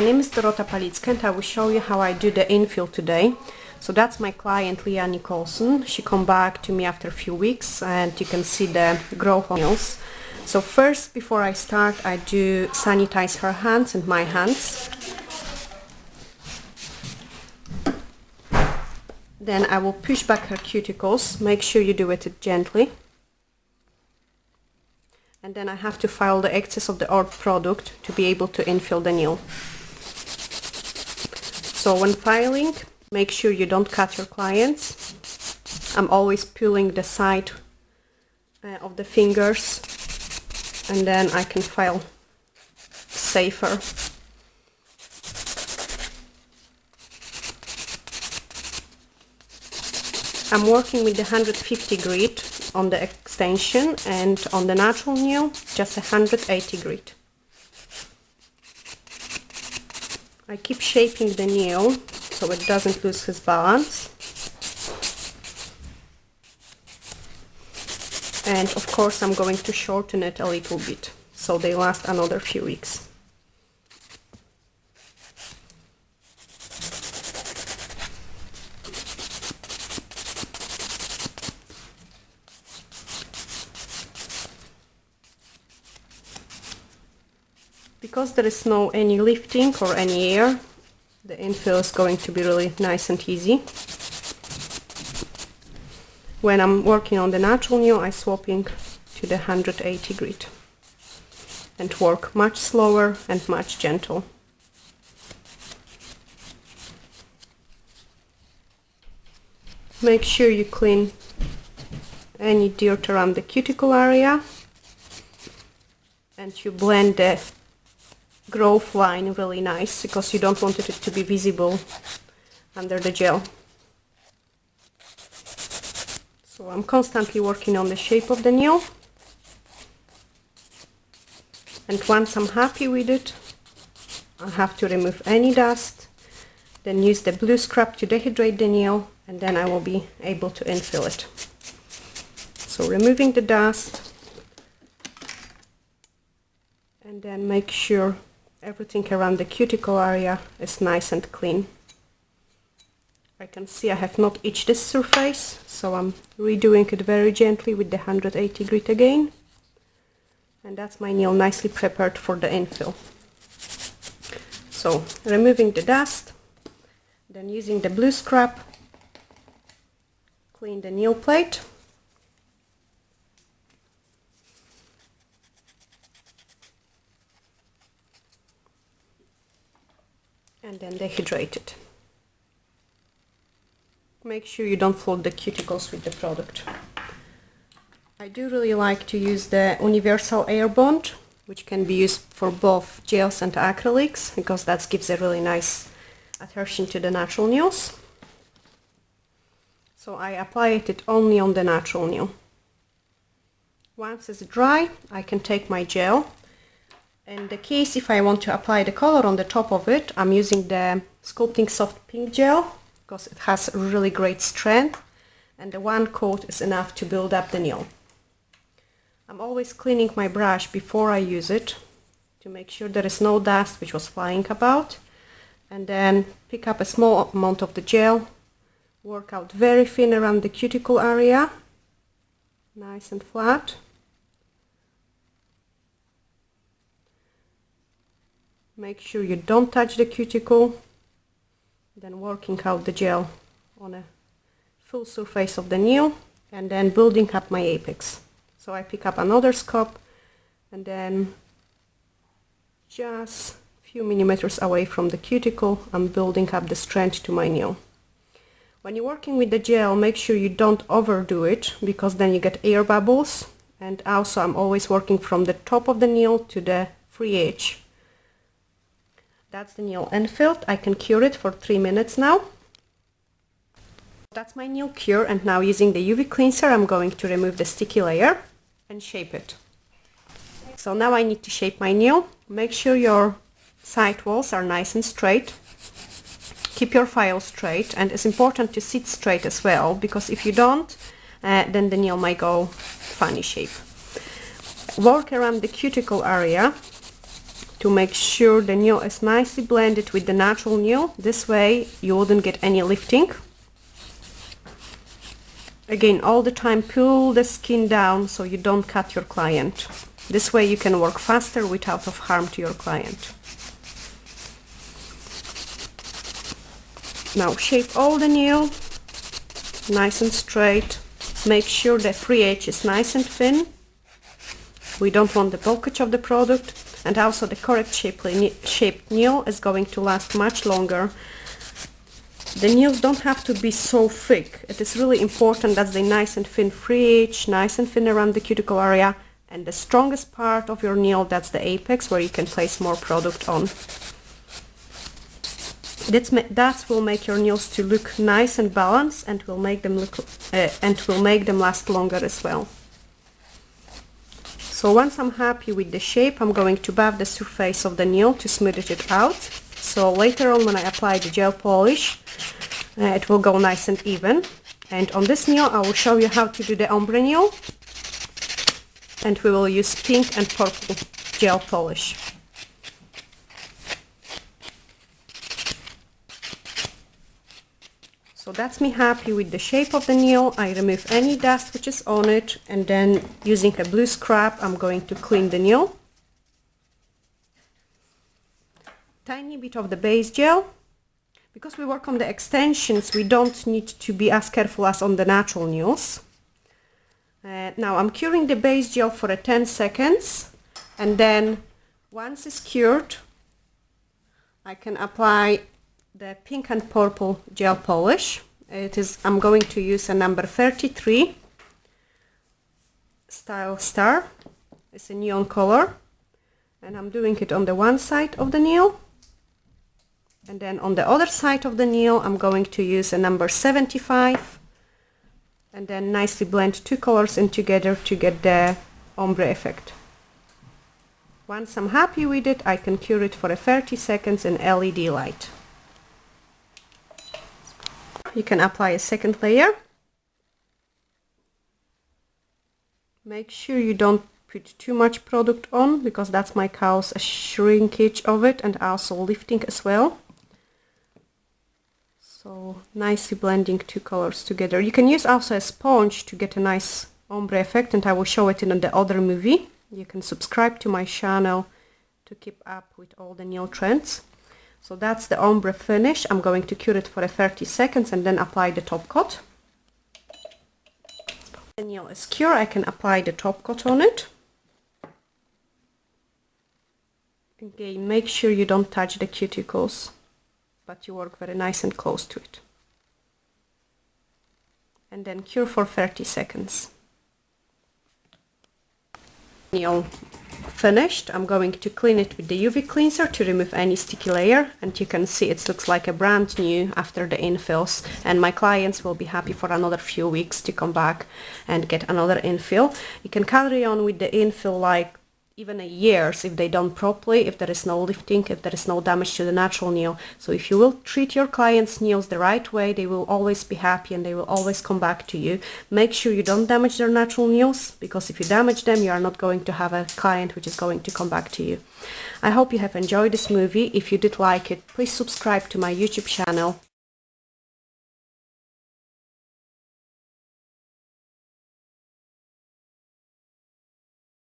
my name is Dorota Palicka and I will show you how I do the infill today. So that's my client Leah Nicholson. She come back to me after a few weeks and you can see the growth on nails. So first, before I start, I do sanitize her hands and my hands. Then I will push back her cuticles. Make sure you do it gently. And then I have to file the excess of the old product to be able to infill the nail. So when filing, make sure you don't cut your clients. I'm always pulling the side of the fingers, and then I can file safer. I'm working with the 150 grit on the extension, and on the natural nail just 180 grit. I keep shaping the nail so it doesn't lose its balance, and of course I'm going to shorten it a little bit so they last another few weeks. Because there is no any lifting or any air, the infill is going to be really nice and easy. When I'm working on the natural nail, I'm swapping to the 180 grit and work much slower and much gentle. Make sure you clean any dirt around the cuticle area and you blend the growth line really nice, because you don't want it to be visible under the gel. So I'm constantly working on the shape of the nail, and once I'm happy with it, I have to remove any dust, then use the blue scrub to dehydrate the nail, and then I will be able to infill it. So removing the dust, and then make sure everything around the cuticle area is nice and clean. I can see I have not itched this surface, so I'm redoing it very gently with the 180 grit again. And that's my nail nicely prepared for the infill. So removing the dust, then using the blue scrub, clean the nail plate. And then dehydrate it. Make sure you don't flood the cuticles with the product. I do really like to use the universal air bond, which can be used for both gels and acrylics, because that gives a really nice adhesion to the natural nails. So I apply it only on the natural nail. Once it's dry, I can take my gel. In the case if I want to apply the color on the top of it, I'm using the Sculpting Soft Pink gel, because it has really great strength, and the one coat is enough to build up the nail. I'm always cleaning my brush before I use it to make sure there is no dust which was flying about, and then pick up a small amount of the gel, work out very thin around the cuticle area, nice and flat. Make sure you don't touch the cuticle, then working out the gel on a full surface of the nail, and then building up my apex. So I pick up another scope, and then just a few millimeters away from the cuticle, I'm building up the strength to my nail. When you're working with the gel, make sure you don't overdo it, because then you get air bubbles. And also I'm always working from the top of the nail to the free edge. That's the nail infilled. I can cure it for 3 minutes now. That's my nail cure, and now using the UV cleanser I'm going to remove the sticky layer and shape it. So now I need to shape my nail. Make sure your side walls are nice and straight. Keep your file straight, and it's important to sit straight as well, because if you don't, then the nail might go funny shape. Work around the cuticle area to make sure the nail is nicely blended with the natural nail. This way you wouldn't get any lifting. Again, all the time pull the skin down so you don't cut your client. This way you can work faster without of harm to your client. Now shape all the nail nice and straight. Make sure the free edge is nice and thin. We don't want the bulkage of the product, and also the correct shaped nail is going to last much longer. The nails don't have to be so thick. It is really important that they're nice and thin free edge, nice and thin around the cuticle area, and the strongest part of your nail, that's the apex, where you can place more product on. That will make your nails to look nice and balanced, and will make them last longer as well. So once I'm happy with the shape, I'm going to buff the surface of the nail to smooth it out. So later on, when I apply the gel polish, it will go nice and even. And on this nail, I will show you how to do the ombre nail, and we will use pink and purple gel polish. So that's me happy with the shape of the nail. I remove any dust which is on it, and then using a blue scrub, I'm going to clean the nail. Tiny bit of the base gel. Because we work on the extensions, we don't need to be as careful as on the natural nails. Now I'm curing the base gel for 10 seconds, and then once it's cured, I can apply the pink and purple gel polish. I'm going to use a number 33 Style Star. It's a neon color, and I'm doing it on the one side of the nail, and then on the other side of the nail I'm going to use a number 75, and then nicely blend two colors in together to get the ombre effect. Once I'm happy with it, I can cure it for 30 seconds in LED light. You can apply a second layer. Make sure you don't put too much product on, because that might cause a shrinkage of it and also lifting as well. So nicely blending two colors together. You can use also a sponge to get a nice ombre effect, and I will show it in the other movie. You can subscribe to my channel to keep up with all the nail trends. So that's the ombre finish. I'm going to cure it for 30 seconds and then apply the top coat. The nail is cured, I can apply the top coat on it. Again, make sure you don't touch the cuticles, but you work very nice and close to it. And then cure for 30 seconds. Nail finished. I'm going to clean it with the UV cleanser to remove any sticky layer, and you can see it looks like a brand new after the infills, and my clients will be happy for another few weeks to come back and get another infill. You can carry on with the infill like even a years if they done properly, if there is no lifting, if there is no damage to the natural nail. So if you will treat your clients' nails the right way, they will always be happy and they will always come back to you. Make sure you don't damage their natural nails, because if you damage them, you are not going to have a client which is going to come back to you. I hope you have enjoyed this movie. If you did like it, please subscribe to my YouTube channel.